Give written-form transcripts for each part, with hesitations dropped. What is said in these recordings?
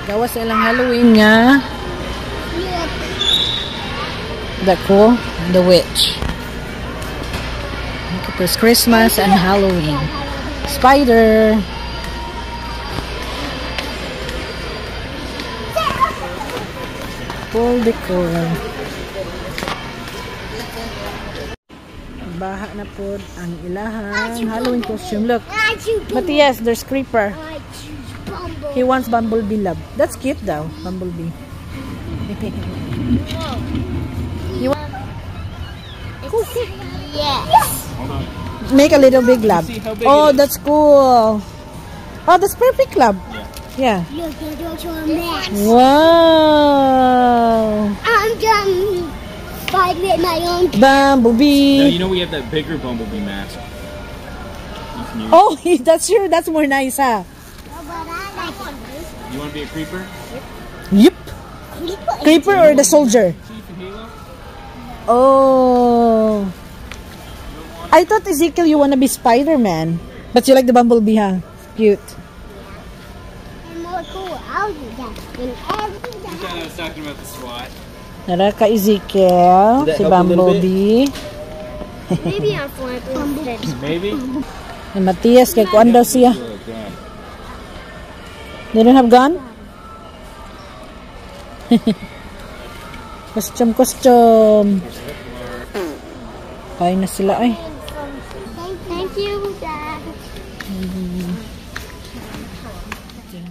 Gawas sa ilang Halloween nga. Dako, the witch. It's Christmas and Halloween. Spider. Full decor. Baha na po ang ilahang Halloween costume. Look, Matthias, there's creeper. He wants Bumblebee love. That's cute though, Bumblebee. You want? Yes. Make a little big love. Oh, that's cool. Oh, that's perfect love. Yeah. Look, you're doing max. Wow. I'm done. 5 minutes my own. Bumblebee. Now, you know we have that bigger Bumblebee mask. Oh, that's true. That's more nice, huh? You want to be a creeper? Yep. Creeper or the soldier? Chief and Halo? Oh. I thought, Ezekiel, you want to be Spider-Man. But you like the Bumblebee, huh? Cute. And more cool. I'll do that. And every I was talking about the SWAT. Nara ka, Ezekiel. Did that Si help a little Bumblebee. Maybe I'm flying instead. Maybe? And Matthias, kay kuan daw siya. Oh, God. They don't have gun? Costume. Kaya na sila ay. Thank you, Dad.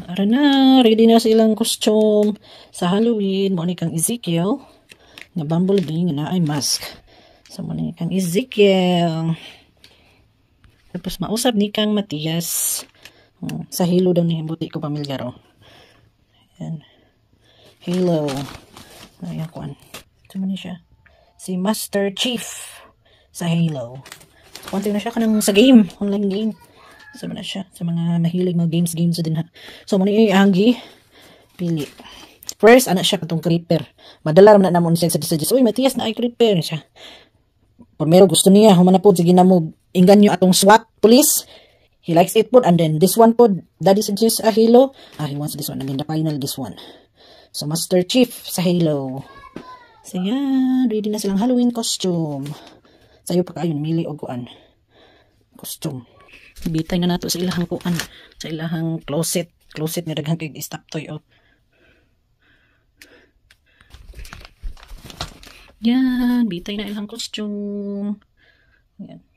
Ara na, ready na silang costume sa Halloween. Mo ni kang Ezekiel nga Bumblebee nga na ay mask. So mo ni kang Ezekiel. Tapos mausap ni kang Matthias. Sa Halo daw ni buti ko pamilyar oh. Ayan. Halo. Ayan kuan. Ito mo ni siya. Si Master Chief sa Halo. Konti na siya kanang sa game, online game. Sama na siya sa mga mahilig mga games din ha. So mo ni Anggi pili. First ana siya katong creeper. Madala ra na namon siya sa uy Matthias na ay creeper siya. Primero gusto niya humana po sige na mo inganyo atong SWAT police. He likes it po, and then this one po daddy suggests a Halo. He wants this one, and then the final this one. So Master Chief sa Halo. So yan, ready na silang Halloween costume. Sayo pa kayo mili og kuan costume. Bitay na nato sa ilahang kuan, sa ilahang closet nga daghang kay stop toy oh. Yan, bitay na ilahang costume. Yan.